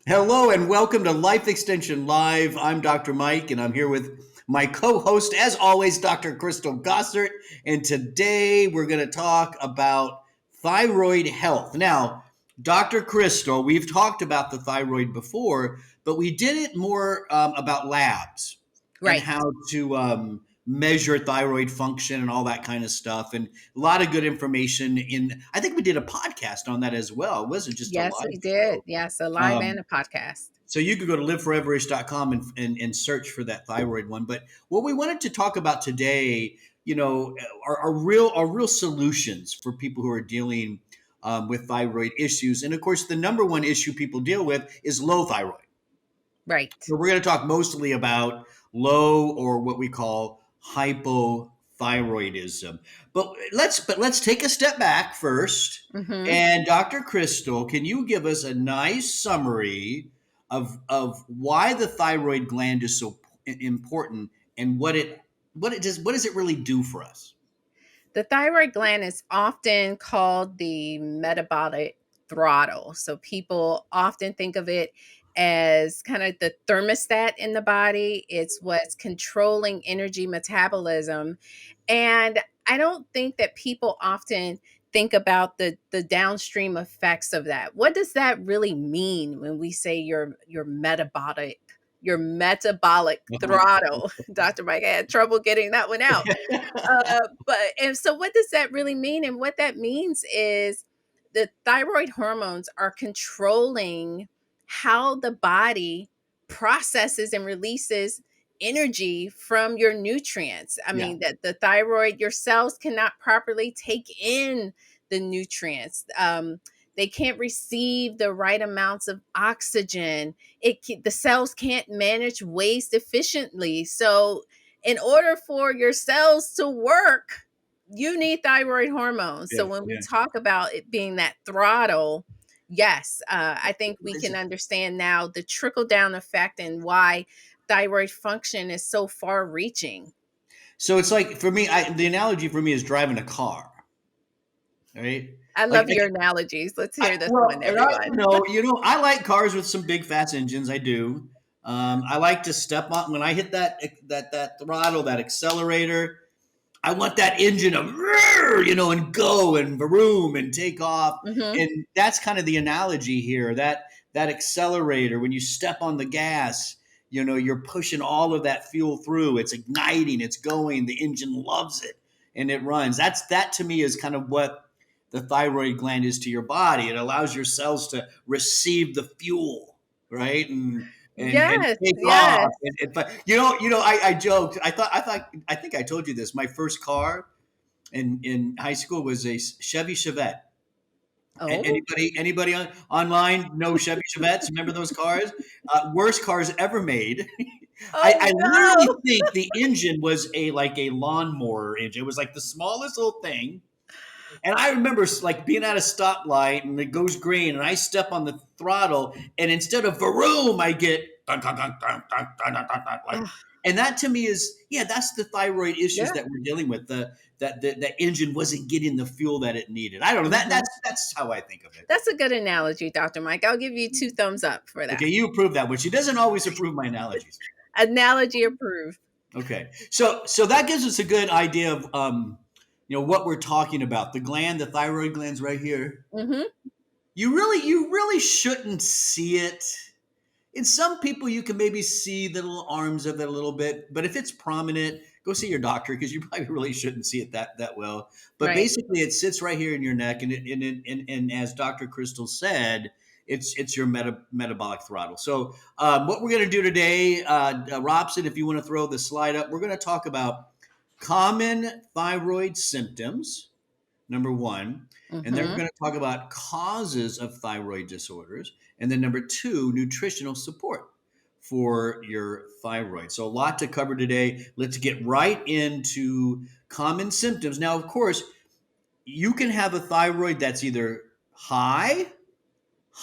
Hello and welcome to Life Extension Live. I'm Dr. Mike and I'm here with my co-host, as always, Dr. Crystal Gossert. And today we're going to talk about thyroid health. Now, Dr. Crystal, we've talked about the thyroid before, but we did it more about labs and Right. how to measure thyroid function and all that kind of stuff. And a lot of good information I think we did a podcast on that as well. It wasn't just a Yes, live we did. show. Yes, a live Um, and a podcast. so you could go to liveforeverish.com and search for that thyroid one. But what we wanted to talk about today, are real solutions for people who are dealing with thyroid issues. And of course, the number one issue people deal with is low thyroid. Right. So we're going to talk mostly about low or what we call hypothyroidism. But let's take a step back first. Mm-hmm. And Dr. Crystal, can you give us a nice summary of why the thyroid gland is so important and what does it really do for us? The thyroid gland is often called the metabolic throttle. So people often think of it as kind of the thermostat in the body. It's what's controlling energy metabolism. And I don't think that people often think about the downstream effects of that. What does that really mean when we say your metabolic throttle? Dr. Mike, I had trouble getting that one out. So what does that really mean? And what that means is the thyroid hormones are controlling how the body processes and releases energy from your nutrients. I Yeah. mean, that the thyroid, your cells cannot properly take in the nutrients. They can't receive the right amounts of oxygen. The cells can't manage waste efficiently. So in order for your cells to work, you need thyroid hormones. Yeah. So when we Yeah. talk about it being that throttle, yes, I think we What is can it? understand now the trickle down effect and why thyroid function is so far reaching. So it's like for me, the analogy for me is driving a car, right? I Like love your analogies. Let's hear this well, one, and I, everyone. I like cars with some big fast engines. I do. I like to step on when I hit that throttle, that accelerator. I want that engine to, and go and vroom and take off. Hmm. And that's kind of the analogy here. That accelerator, when you step on the gas, you're pushing all of that fuel through. It's igniting. It's going. The engine loves it, and it runs. That to me is kind of what the thyroid gland is to your body. It allows your cells to receive the fuel, right? And Yes, take yes. off. But I joked. I think I told you this. My first car in high school was a Chevy Chevette. Oh, Anybody online know Chevy Chevettes? Remember those cars? Worst cars ever made. I oh literally no. think the engine was a lawnmower engine. It was like the smallest little thing. And I remember like being at a stoplight and it goes green and I step on the throttle and instead of vroom, I get dun, dun, dun, dun, dun, dun, dun, dun, dun, like, Ugh, and that to me is, yeah, that's the thyroid issues yeah. that we're dealing with. The engine wasn't getting the fuel that it needed. I don't know. That Mhm. that's how I think of it. That's a good analogy, Dr. Mike. I'll give you two thumbs up for Okay, that. you approve that one. She doesn't always approve my analogies. Analogy approved. Okay, so that gives us a good idea of what we're talking about. The thyroid gland's right here. Hmm. You really shouldn't see it. In some people, you can maybe see the little arms of it a little bit, but if it's prominent, go see your doctor because you probably really shouldn't see it that well. But Right. basically, it sits right here in your neck, and as Dr. Crystal said, it's your metabolic throttle. So, what we're going to do today, Robson, if you want to throw the slide up, we're going to talk about common thyroid symptoms number one. And then we're Hmm. going to talk about causes of thyroid disorders. And then number two, nutritional support for your thyroid. So a lot to cover today. Let's get right into common symptoms. Now, of course, you can have a thyroid that's either high,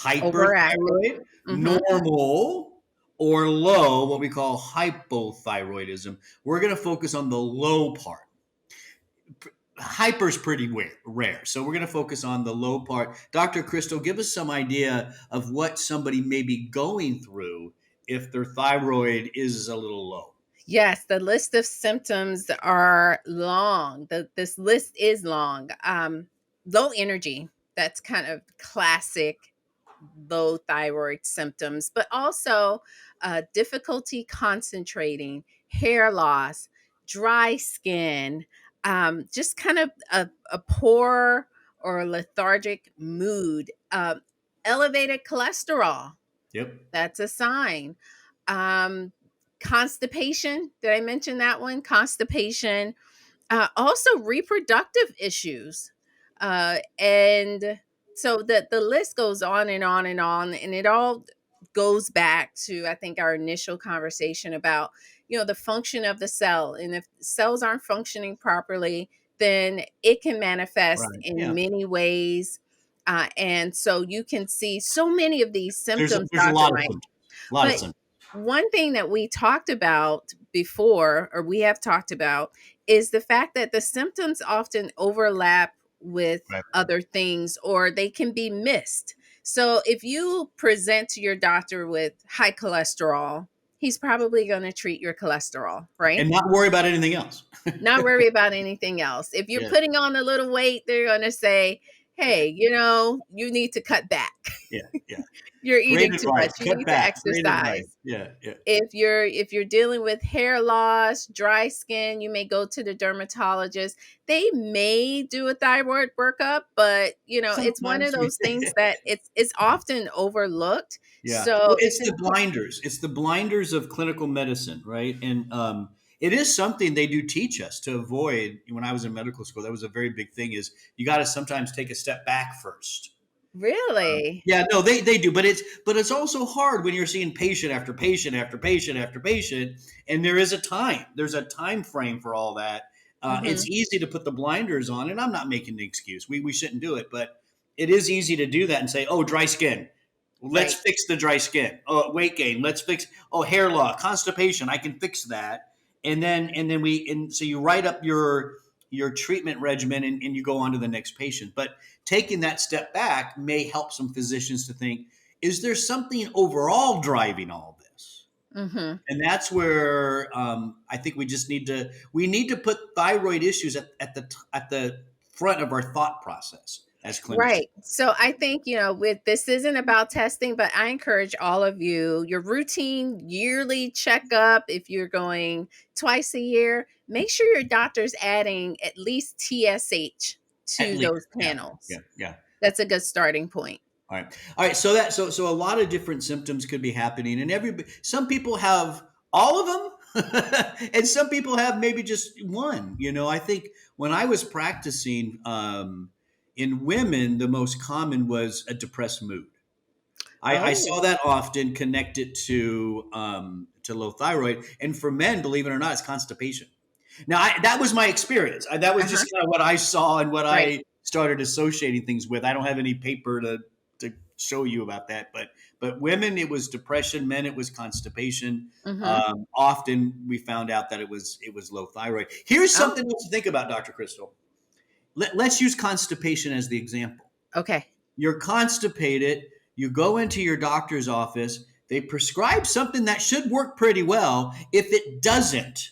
Overactive. hyperthyroid, Hmm. normal, or low, what we call hypothyroidism. We're going to focus on the low part. hyper is pretty rare. So we're going to focus on the low part. Dr. Crystal, give us some idea of what somebody may be going through if their thyroid is a little low. Yes, the list of symptoms are long. This list is long. Low energy, that's kind of classic low thyroid symptoms, but also difficulty concentrating, hair loss, dry skin, just kind of a poor or lethargic mood, elevated cholesterol. Yep. That's a sign. Um, Constipation. Did I mention that one? Constipation. Also, reproductive issues. And so the list goes on and on and on. And it all goes back to, I think, our initial conversation about, the function of the cell. And if cells aren't functioning properly, then it can manifest Right. in Yeah. many ways. And so you can see so many of these symptoms, There's a Dr. lot of Mike. symptoms. A lot of But symptoms. one thing that we talked about before, or we have talked about, is the fact that the symptoms often overlap with Right. other things or they can be missed. So if you present to your doctor with high cholesterol, he's probably going to treat your cholesterol, right? And not worry about anything else. Not worry about anything else. If you're Yeah. putting on a little weight, they're going to say, hey, you need to cut back. Yeah. Yeah. You're Great eating too much. advice. You Cut need to back. Great advice. exercise. Yeah. Yeah. If you're dealing with hair loss, dry skin, you may go to the dermatologist. They may do a thyroid workup, but it's one of Sometimes. those things that it's often overlooked. Yeah. Well, So it's it's the important. blinders. It's the blinders of clinical medicine, right? And it is something they do teach us to avoid. When I was in medical school, that was a very big thing. Is you got to sometimes take a step back first. Really. Yeah, no, they do, but it's also hard when you're seeing patient after patient after patient after patient, and there's a time frame for all that. Hmm. It's easy to put the blinders on, and I'm not making the excuse. We shouldn't do it, but it is easy to do that and say, oh, dry skin. Let's Right. fix the dry skin. Oh, weight gain. Let's fix. Oh, hair loss, constipation. I can fix that. And so you write up your treatment regimen and you go on to the next patient. But taking that step back may help some physicians to think: is there something overall driving all this? Hmm. And that's where I think we need to put thyroid issues at the front of our thought process as clinicians. Right. So I think, with this isn't about testing, but I encourage all of you, your routine yearly checkup, if you're going twice a year, make sure your doctor's adding at least TSH At to least, those yeah, yeah, panels. yeah. That's a good starting point. All right. All right. So a lot of different symptoms could be happening, and some people have all of them, and some people have maybe just one. I think when I was practicing in women, the most common was a depressed mood. I Oh, saw that often connected to low thyroid, and for men, believe it or not, it's constipation. Now, that was my experience. That was uh-huh. just kind of what I saw and what Right. I started associating things with. I don't have any paper to show you about that, but women, it was depression. Men, it was constipation. Hmm. Often, we found out that it was low thyroid. Here's Oh, something else to think about, Dr. Crystal. Let's use constipation as the example. okay. You're constipated. You go into your doctor's office. They prescribe something that should work pretty well. If it doesn't,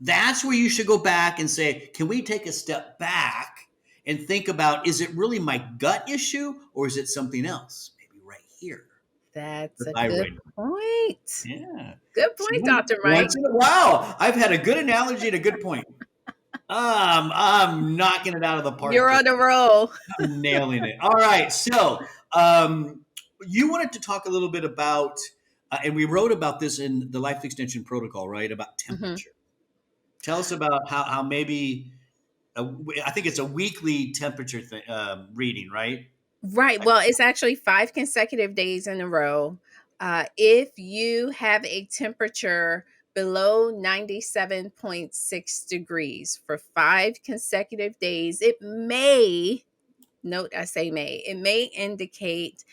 that's where you should go back and say, can we take a step back and think about, is it really my gut issue or is it something else? Maybe right here, the That's a good thyroid. point. Yeah. Good See, point, Dr. Mike. once in a while, I've had a good analogy and a good point. I'm knocking it out of the park You're today. on the roll. I'm nailing it. All right. So, you wanted to talk a little bit about, and we wrote about this in the Life Extension Protocol, right? About Hmm. temperature. Tell us about how maybe I think it's a weekly temperature reading, right? Right. Well, it's actually 5 consecutive days in a row. If you have a temperature below 97.6 degrees for 5 consecutive days, note I say it may indicate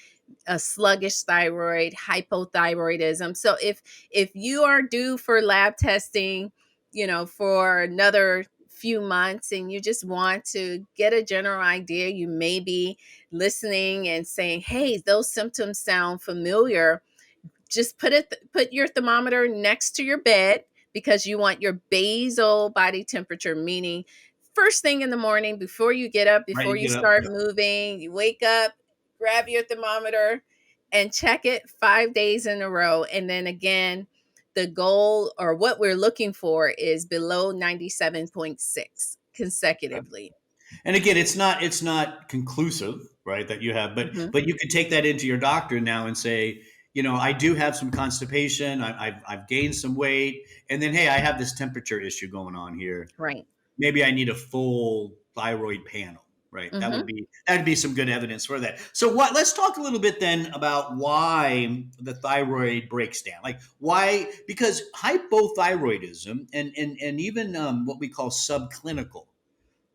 a sluggish thyroid, hypothyroidism. So if you are due for lab testing, for another few months and you just want to get a general idea, you may be listening and saying, hey, those symptoms sound familiar, just put your thermometer next to your bed, because you want your basal body temperature, meaning first thing in the morning before you get up, Right. before You you get up. start moving, you wake up, grab your thermometer and check it 5 days in a row. And then again, the goal or what we're looking for is below 97.6 consecutively. And again, it's not conclusive, right? That you have, but Mhm. but you could take that into your doctor now and say, I do have some constipation. I've gained some weight, and then hey, I have this temperature issue going on here. Right. Maybe I need a full thyroid panel, right? That would Mhm. be that'd be some good evidence for that. So what? Let's talk a little bit then about why the thyroid breaks down. Like why? Because hypothyroidism and even what we call subclinical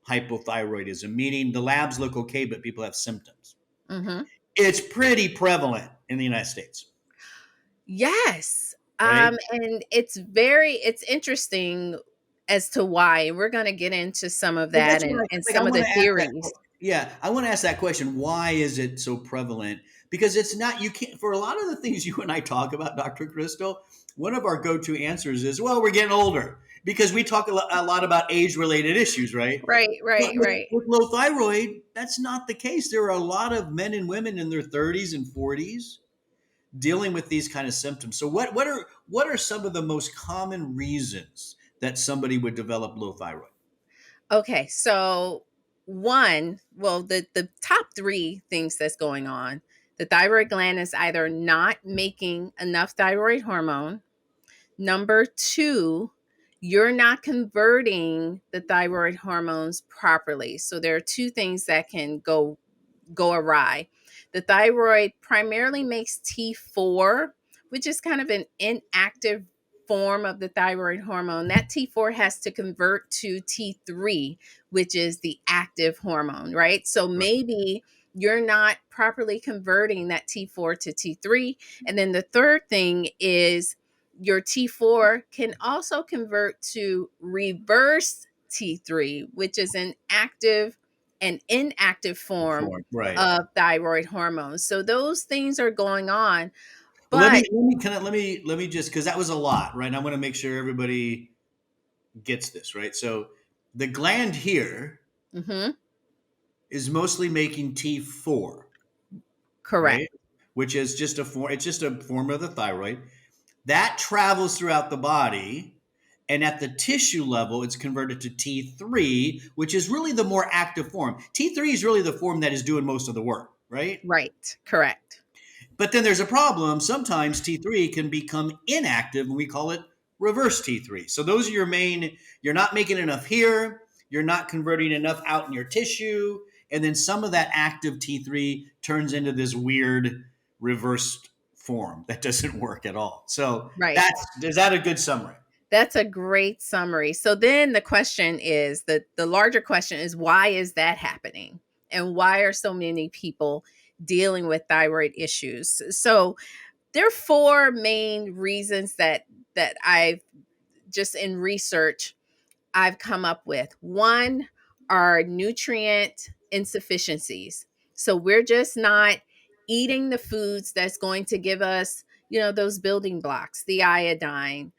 hypothyroidism, meaning the labs look okay, but people have symptoms. Mhm. It's pretty prevalent in the United States, Yes. right? And it's interesting as to why. And we're going to get into some of Well, that that's and, what and I some of want the to ask that. theories. Yeah, I want to ask that question. Why is it so prevalent? Because it's not, you can't, for a lot of the things you and I talk about, Dr. Crystal, one of our go to answers is, well, we're getting older because we talk a lot about age related issues, right? Right, But right, right. with low thyroid, that's not the case. There are a lot of men and women in their 30s and 40s dealing with these kind of symptoms. So what are some of the most common reasons that somebody would develop low thyroid? Okay, so the top three things that's going on: the thyroid gland is either not making enough thyroid hormone. Number two, you're not converting the thyroid hormones properly. So there are two things that can go awry. The thyroid primarily makes T4, which is kind of an inactive form of the thyroid hormone. That T4 has to convert to T3, which is the active hormone, right? So Right. maybe you're not properly converting that T4 to T3. And then the third thing is your T4 can also convert to reverse T3, which is an inactive form Right. of thyroid hormones. So those things are going on. Well, let me But let me can I, let me just because that was a lot, right? And I want to make sure everybody gets this right. So the gland here mhm, is mostly making T4, correct. right? Which is just a form. It's just a form of the thyroid that travels throughout the body, and at the tissue level, it's converted to T3, which is really the more active form. T3 is really the form that is doing most of the work, right? Right. Correct. But then there's a problem. Sometimes T3 can become inactive and we call it reverse T3. So those are your main, you're not making enough here, you're not converting enough out in your tissue, and then some of that active T3 turns into this weird reversed form that doesn't work at all. So Right. that's is that a good summary? That's a great summary. So then the question is, the larger question is, why is that happening? And why are so many people dealing with thyroid issues? So there are four main reasons that I've just in research I've come up with. One are nutrient insufficiencies. So we're just not eating the foods that's going to give us, those building blocks, the iodine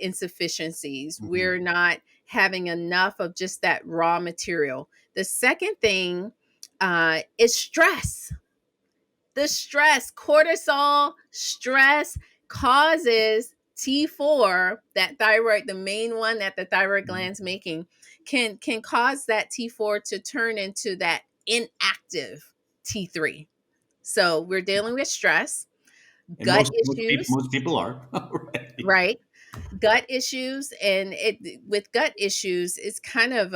insufficiencies. We're Mhm. not having enough of just that raw material. The second thing is stress. The stress, cortisol stress causes T4, that thyroid, the main one that the thyroid gland's making, can cause that T4 to turn into that inactive T3. So we're dealing with stress, And gut most people issues, most people are. Right. right? Gut issues, and it with gut issues, it's kind of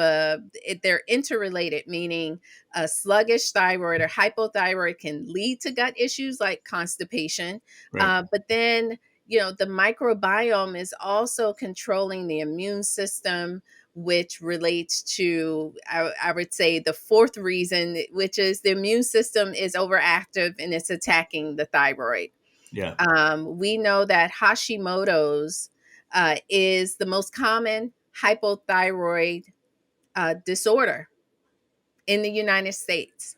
they're interrelated, meaning a sluggish thyroid or hypothyroid can lead to gut issues like constipation. Right. But then the microbiome is also controlling the immune system, which relates to, I would say, the fourth reason, which is the immune system is overactive and it's attacking the thyroid. Yeah. We know that Hashimoto's is the most common hypothyroid disorder in the United States.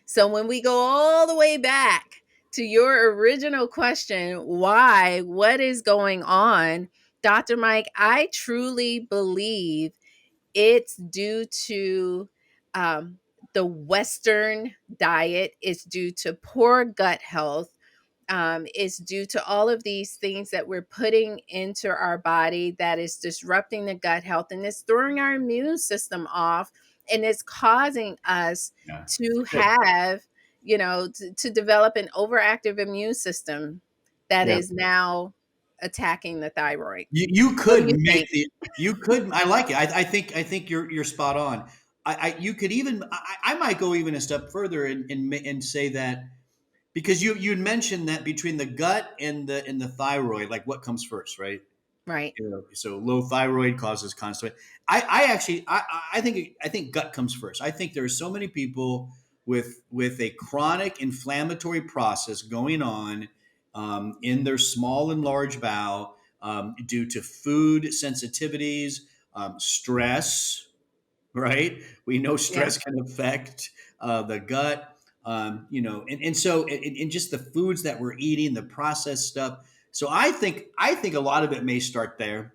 So when we go all the way back to your original question, why, what is going on, Dr. Mike, I truly believe it's due to um, the Western diet, it's due to poor gut health, is due to all of these things that we're putting into our body that is disrupting the gut health and it's throwing our immune system off and it's causing us Yeah. to Good. have, to develop an overactive immune system that Yeah. is now attacking the thyroid. You What do could you make think? the you could I like it. I think you're spot on. You could even I might go even a step further and say that because you had mentioned that between the gut and the thyroid, like what comes first, right? Right. So low thyroid causes constipation. I actually I think gut comes first. I think there are so many people with a chronic inflammatory process going on in their small and large bowel due to food sensitivities, stress. Right? We know Yeah. stress can affect the gut. And so and just the foods that we're eating, the processed stuff. So I think a lot of it may start there.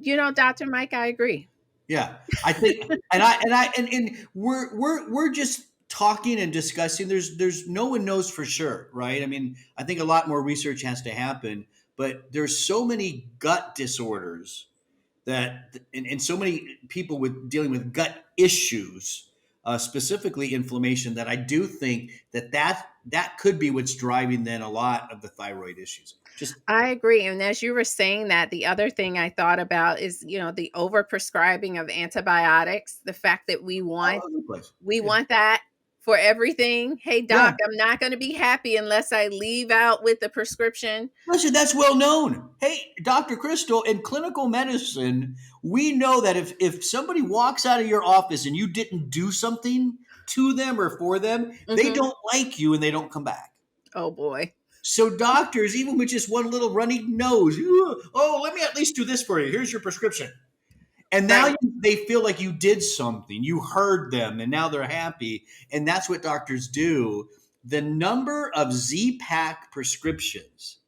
Dr. Mike, I agree. Yeah, I think, and we're just talking and discussing. There's no one knows for sure, right? I mean, I think a lot more research has to happen, but there's so many gut disorders and so many people with dealing with gut issues, specifically inflammation, that I do think that could be what's driving then a lot of the thyroid issues. Just I agree. And as you were saying that, the other thing I thought about is, the overprescribing of antibiotics, the fact that we all want over the place. we Yeah. want that for everything. Hey Yeah. doc, I'm not going to be happy unless I leave out with the prescription. Listen, that's well known. Hey, Dr. Crystal, in clinical medicine, we know that if somebody walks out of your office and you didn't do something to them or for them, they Mhm. don't like you and they don't come back. Oh boy. So doctors, even with just one little runny nose, oh, let me at least do this for you. Here's your prescription. And now Right. they feel like you did something. You heard them, and now they're happy. And that's what doctors do. The number of Z-Pack prescriptions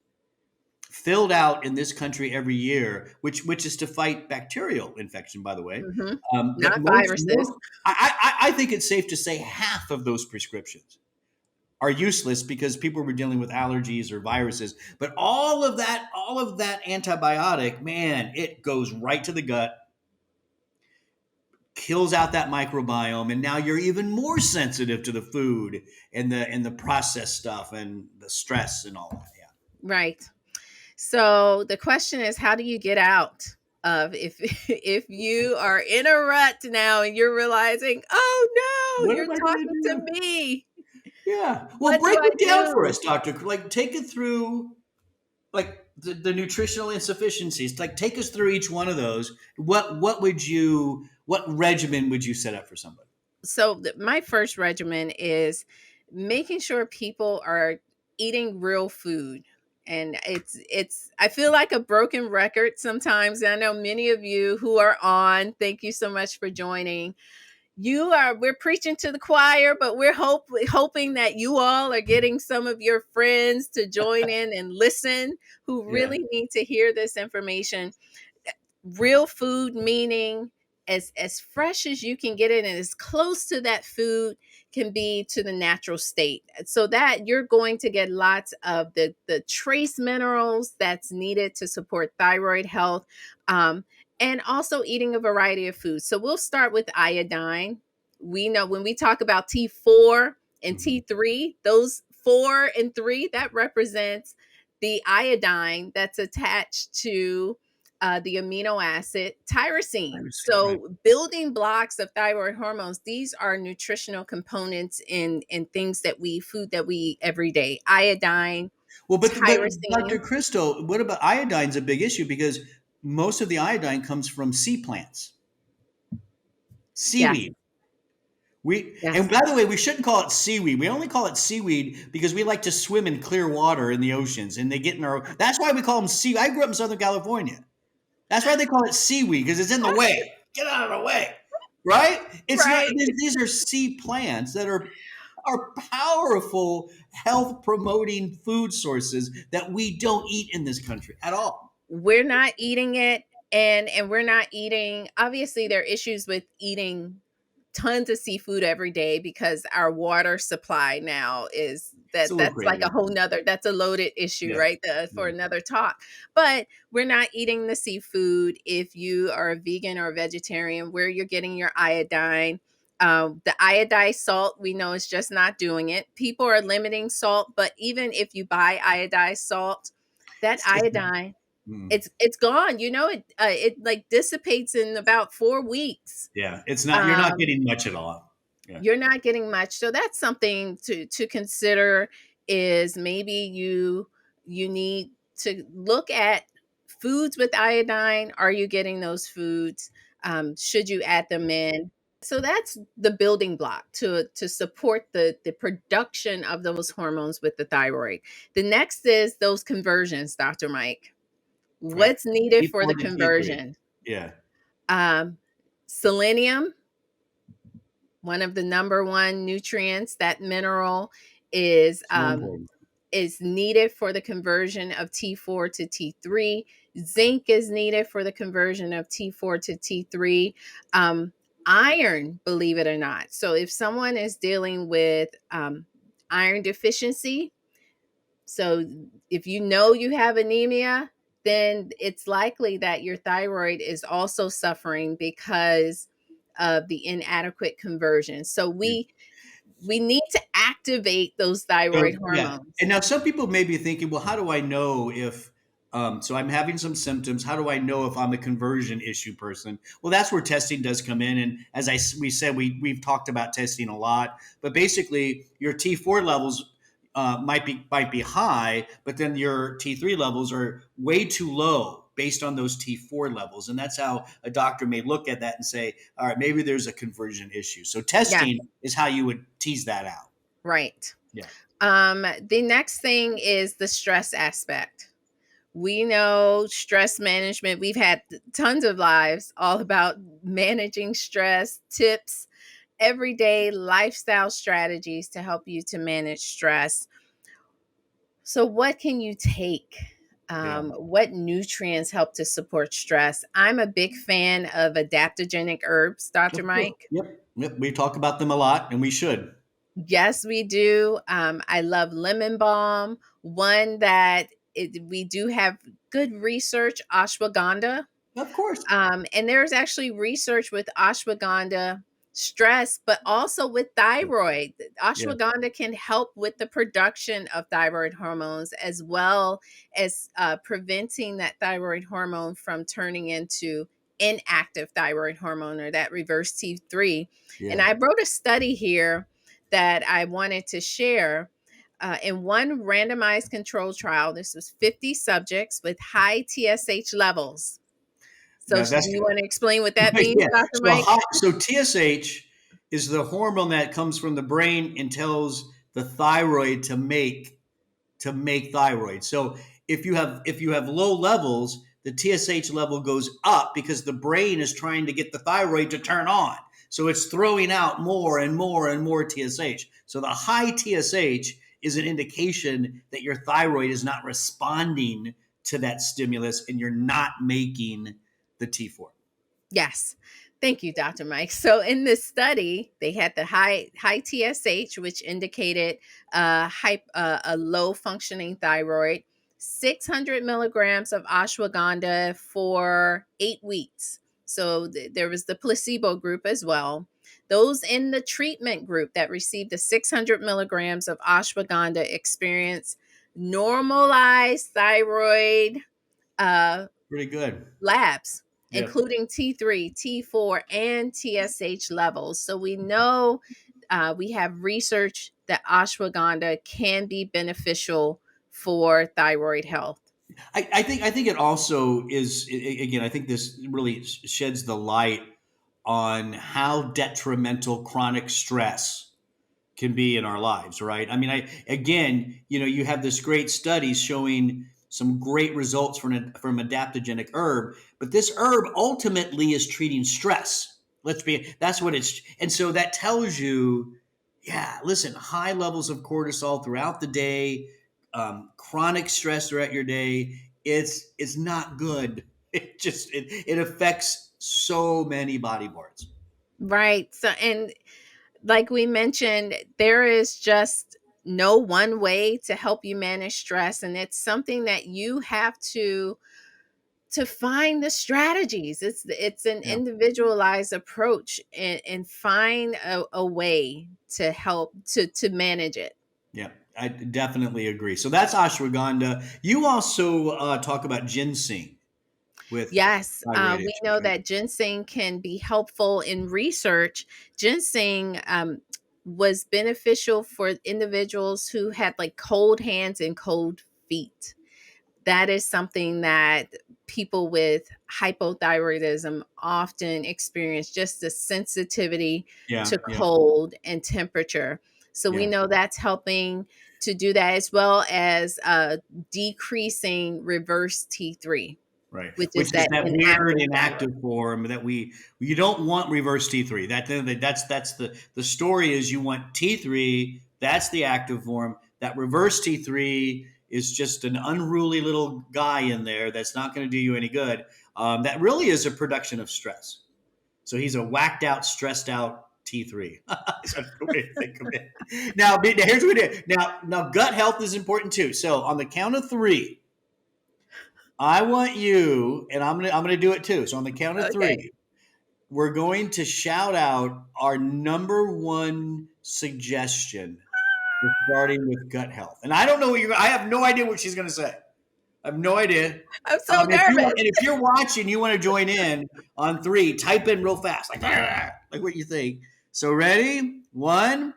filled out in this country every year, which is to fight bacterial infection, by the way. Mhm. But Not viruses. I think it's safe to say half of those prescriptions are useless because people were dealing with allergies or viruses. But all of that antibiotic, man, it goes right to the gut, kills out that microbiome, and now you're even more sensitive to the food and the processed stuff and the stress and all that. Yeah. Right. So the question is, how do you get out of if if you are in a rut now and you're realizing, oh no, What you're am I going to talking to do? me. Yeah. Well, What do break I it down for do? us, doctor. Like, take it through, like the nutritional insufficiencies. Like, take us through each one of those. What regimen would you set up for somebody? So my first regimen is making sure people are eating real food. And it's I feel like a broken record sometimes. I know many of you who are on, thank you so much for joining. We're preaching to the choir, but we're hoping that you all are getting some of your friends to join in and listen who Yeah. really need to hear this information. Real food meaning as fresh as you can get it and as close to that food can be to the natural state, so that you're going to get lots of the trace minerals that's needed to support thyroid health, and also eating a variety of foods. So we'll start with iodine. We know when we talk about T4 and Mhm. T3, those 4 and 3, that represents the iodine that's attached to the amino acid tyrosine. Right. So, building blocks of thyroid hormones, these are nutritional components in things that food that we eat every day. Iodine, Well, but Dr. tyrosine. Crystal, what about iodine's a big issue because most of the iodine comes from sea plants, Yes, seaweed. And yes. by the way, we shouldn't call it seaweed. We only call it seaweed because we like to swim in clear water in the oceans, and they get in our. That's why we call them sea. I grew up in Southern California. That's why they call it seaweed, because it's in the way. Get out of the way, right? It's not. Right. These are sea plants that are powerful health promoting food sources that we don't eat in this country at all. We're not eating it, and we're not eating, obviously there are issues with eating tons of seafood every day because our water supply now is It's a little that's like a crazy. whole nother, that's a loaded issue, Yeah, right? For yeah. another talk. But we're not eating the seafood. If you are a vegan or a vegetarian, where you're getting your iodine, the iodized salt, we know is just not doing it. People are limiting salt, but even if you buy iodized salt, that It's just iodine, mm, it's gone. You know, it like dissipates in about 4 weeks. yeah. It's not. You're not Um, getting much at all. Yeah, you're not getting much, so that's something to consider. Is maybe you need to look at foods with iodine. Are you getting those foods? Should you add them in? So that's the building block to support the production of those hormones with the thyroid. The next is those conversions, Dr. Mike. right. What's needed for T4 the to T3. conversion? Yeah, um, Selenium, one of the number one nutrients, that mineral is so important. needed for the conversion of T4 to T3. Zinc is needed for the conversion of T4 to T3. Um, Iron, believe it or not. So if someone is dealing with iron deficiency, so if you know you have anemia, then it's likely that your thyroid is also suffering because of the inadequate conversion. So Yeah. we need to activate those So thyroid yeah, and hormones. now some people may be thinking, well, how do I know if? So I'm having some symptoms. How do I know if I'm a conversion issue person? Well, that's where testing does come in. And as we said, we've talked about testing a lot. But basically, your T4 levels might be high, but then your T3 levels are way too low based on those T4 levels, and that's how a doctor may look at that and say, all right, maybe there's a conversion issue. So Yeah, testing is how you would tease that out. right. Yeah. The next thing is the stress aspect. We know stress management. We've had tons of lives all about managing stress, tips, everyday lifestyle strategies to help you to manage stress. So, what can you take? Yeah. What nutrients help to support stress? I'm a big fan of adaptogenic herbs, Dr. Of course. Mike. Yep. Yep. We talk about them a lot, and we should. Yes, we do. I love lemon balm. One that we do have good research, ashwagandha. Of course. And there's actually research with ashwagandha stress, but also with thyroid. Yeah. Ashwagandha can help with the production of thyroid hormones as well as preventing that thyroid hormone from turning into inactive thyroid hormone, or that reverse T3. And Yeah. I wrote a study here that I wanted to share. In one randomized control trial, this was 50 subjects with high TSH levels. So, Now do that's you want to explain what that means, yeah. Dr. So Mike? TSH is the hormone that comes from the brain and tells the thyroid to make thyroid. So if you have low levels, the TSH level goes up because the brain is trying to get the thyroid to turn on. So it's throwing out more and more and more TSH. So the high TSH is an indication that your thyroid is not responding to that stimulus and you're not making the T4. Yes. Thank you, Dr. Mike. So in this study, they had the high TSH, which indicated a low functioning thyroid, 600 milligrams of ashwagandha for 8 weeks. So there was the placebo group as well. Those in the treatment group that received the 600 milligrams of ashwagandha experienced normalized thyroid uh, Pretty good. labs, Yeah. including T3, T4, and TSH levels. So we know we have research that ashwagandha can be beneficial for thyroid health. I think it also is again. I think this really sheds the light on how detrimental chronic stress can be in our lives, right? I mean, I again, you have this great study showing some great results from adaptogenic herb. But this herb ultimately is treating stress. That's what it's, and so that tells you, yeah, listen, high levels of cortisol throughout the day, chronic stress throughout your day, it's not good. It affects so many body parts. Right. So, and like we mentioned, there is just no one way to help you manage stress, and it's something that you have to find the strategies. It's an Yeah. individualized approach, and find a way to help to manage it. Yeah, I definitely agree. So that's ashwagandha. You also talk about ginseng with Yes, thyroid we issues, know right? that ginseng can be helpful in research. Ginseng was beneficial for individuals who had like cold hands and cold feet. That is something that people with hypothyroidism often experience, just the sensitivity Yeah, to yeah, cold and temperature. So we yeah. know that's helping to do that, as well as decreasing reverse T3, Right, which is which is that that weird inactive thyroid. inactive form that you don't want reverse T3. That's the story is you want T3. That's the active form. That reverse T3 is just an unruly little guy in there that's not going to do you any good. That really is a production of stress. So he's a whacked out, stressed out T3. That's the way to think of it. Now, here's what we do. Now, gut health is important too. So on the count of three, I want you, and I'm gonna do it too. So on the count of Okay. three, we're going to shout out our number one suggestion for starting with gut health. And I don't know what you're. I have no idea what she's gonna say. I have no idea. I'm so nervous. If you're watching, you want to join in on three. Type in real fast, like what you think. So ready? One,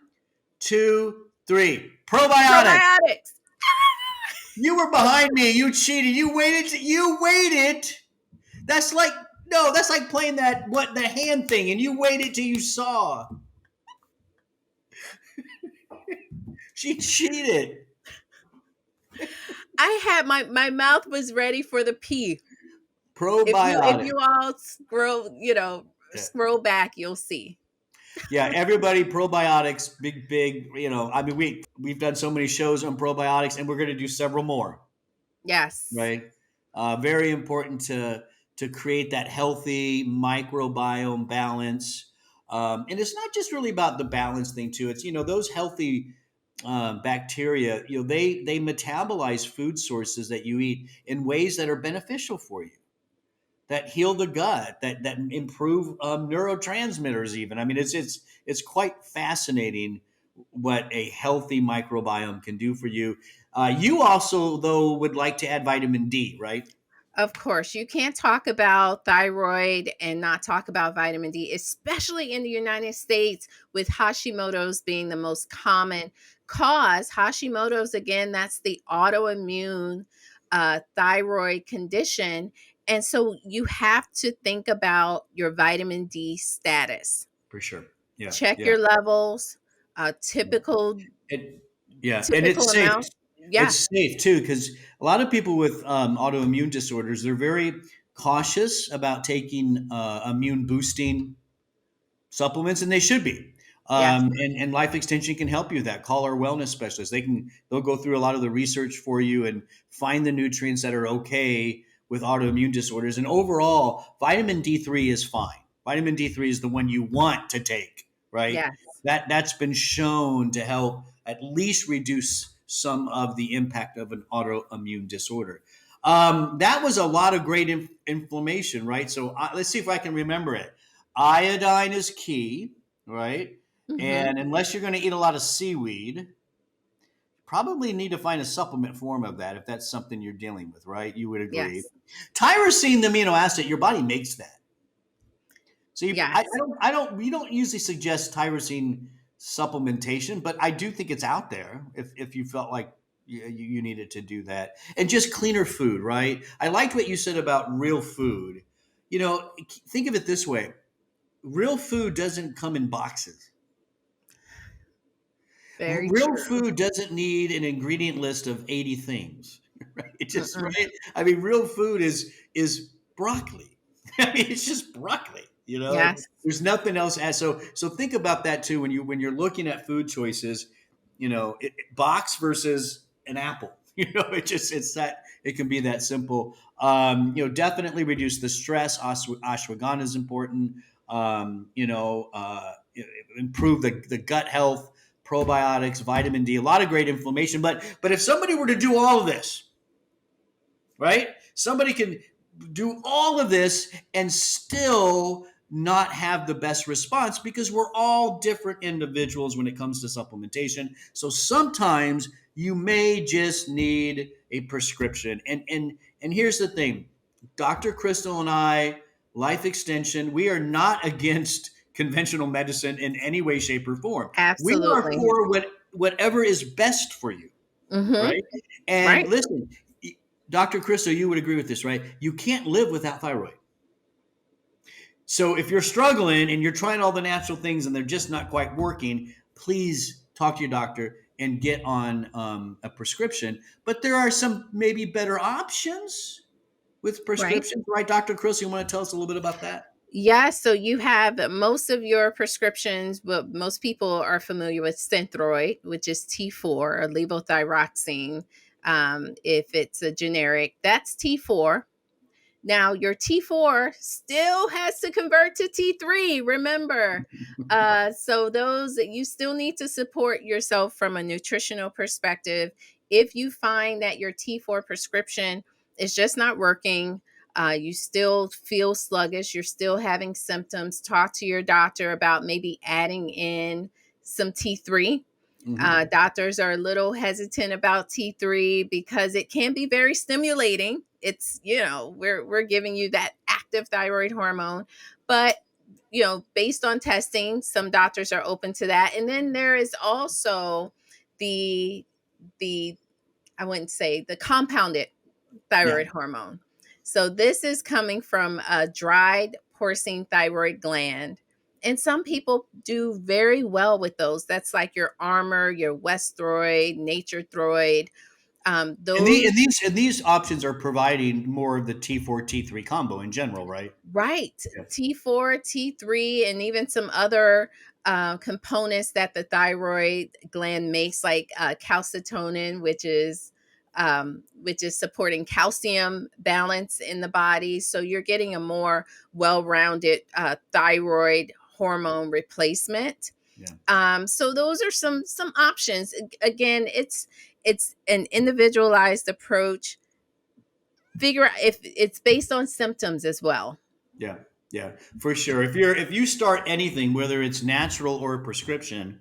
two, three. Probiotic. Probiotics. You were behind me. You cheated. You waited. You waited. That's like no. That's like playing that what the hand thing, and you waited till you saw. She cheated. I had my mouth was ready for the P. If Probiotic. you all scroll, Yeah. scroll back, you'll see. Yeah, everybody, probiotics, big. I mean, we've done so many shows on probiotics, and we're going to do several more. Yes. Right? Very important to create that healthy microbiome balance. And it's not just really about the balance thing too. It's those healthy bacteria. They metabolize food sources that you eat in ways that are beneficial for you, that heal the gut, that improve neurotransmitters. Even I mean, it's quite fascinating what a healthy microbiome can do for you. You also, though, would like to add vitamin D, right? Of course, you can't talk about thyroid and not talk about vitamin D, especially in the United States, with Hashimoto's being the most common cause. Hashimoto's, again, that's the autoimmune thyroid condition. And so you have to think about your vitamin D status. For sure. Yeah, Check yeah, your levels, yeah. typical It, yeah, and typical it's safe. amount. Yeah. It's safe too because a lot of people with autoimmune disorders, they're very cautious about taking immune boosting supplements, and they should be. Yes. And life extension can help you with that. Call our wellness specialist. They'll go through a lot of the research for you and find the nutrients that are okay with autoimmune disorders. And overall, vitamin D3 is fine. Vitamin D3 is the one you want to take, right? Yes. That's been shown to help at least reduce some of the impact of an autoimmune disorder. That was a lot of great inflammation, right? So let's see if I can remember it. Iodine is key, right? Hmm. And unless you're going to eat a lot of seaweed, probably need to find a supplement form of that if that's something you're dealing with, right? You would agree. Yes. Tyrosine, the amino acid, your body makes that. So Yes. we don't usually suggest tyrosine supplementation, but I do think it's out there if you felt like you needed to do that. And just cleaner food, right? I liked what you said about real food. Think of it this way: real food doesn't come in boxes. Very Real true. food doesn't need an ingredient list of 80 things. right? It just Mm-mm. right. I mean, real food is broccoli. I mean, it's just broccoli. You know, Yes, there's nothing else. So think about that too when you're looking at food choices. You know, box versus an apple. You know, it's that it can be that simple. You know, definitely reduce the stress. Ashwagandha is important. You know, improve the gut health, probiotics, vitamin D, a lot of great inflammation. But if somebody were to do all of this, right? Somebody can do all of this and still not have the best response because we're all different individuals when it comes to supplementation. So sometimes you may just need a prescription. And here's the thing. Dr. Crystal and I, Life Extension, we are not against conventional medicine in any way, shape, or form. We are absolutely. for whatever is best for you, Mm-hmm. right? And Right. listen, Dr. Crystal, you would agree with this, right? You can't live without thyroid. So if you're struggling and you're trying all the natural things and they're just not quite working, please talk to your doctor and get on a prescription. But there are some maybe better options with Right. prescriptions, right? Dr. Crystal, you want to tell us a little bit about that? Yeah, so you have most of your prescriptions, but most people are familiar with Synthroid, which is T4 or levothyroxine. If it's a generic, that's T4. Now, your T4 still has to convert to T3, remember. So, those you still need to support yourself from a nutritional perspective. If you find that your T4 prescription is just not working, you still feel sluggish, you're still having symptoms, talk to your doctor about maybe adding in some T3. Mm-hmm. Doctors are a little hesitant about T3 because it can be very stimulating. It's, we're giving you that active thyroid hormone, but based on testing, some doctors are open to that. And then there is also the the, I wouldn't say the compounded Yeah. thyroid hormone. So this is coming from a dried porcine thyroid gland. And some people do very well with those. That's like your Armor, your Westroid, Nature Throid. And, the, Those and these options are providing more of the T4 T3 combo in general, right? Right. Yeah. T4, T3, and even some other components that the thyroid gland makes, like calcitonin, which is supporting calcium balance in the body. So you're getting a more well-rounded thyroid hormone replacement. Yeah. So those are some options. Again, it's an individualized approach. Figure out if it's based on symptoms as well. Yeah, yeah, for sure. If you start anything, whether it's natural or a prescription,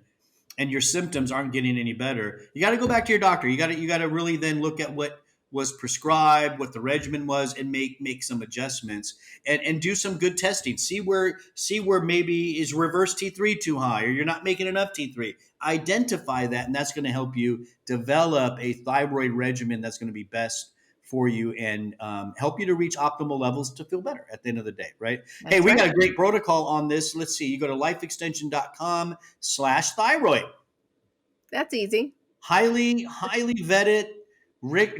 and your symptoms aren't getting any better, you got to go back to your doctor. You got to really then look at what was prescribed, what the regimen was, and make some adjustments and do some good testing. See where maybe is reverse T3 too high, or you're not making enough T3. Identify that, and that's going to help you develop a thyroid regimen that's going to be best for you and help you to reach optimal levels to feel better at the end of the day, right? Hey, That's we right. got a great protocol on this. Let's see. You go to lifeextension.com/thyroid. That's easy. Highly vetted,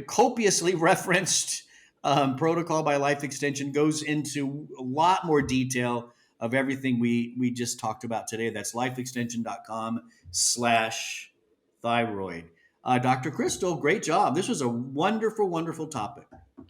copiously referenced protocol by Life Extension goes into a lot more detail of everything we just talked about today. That's lifeextension.com/thyroid. Dr. Crystal, great job. This was a wonderful, wonderful topic.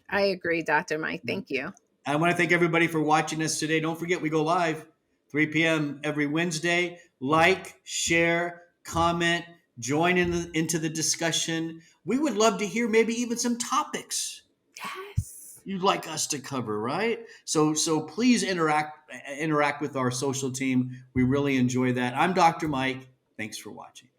I agree, Dr. Mike. Thank you. I want to thank everybody for watching us today. Don't forget, we go live 3 p.m. every Wednesday. Like, share, comment, join into the discussion. We would love to hear maybe even some topics Yes. you'd like us to cover, right? So please interact with our social team. We really enjoy that. I'm Dr. Mike. Thanks for watching.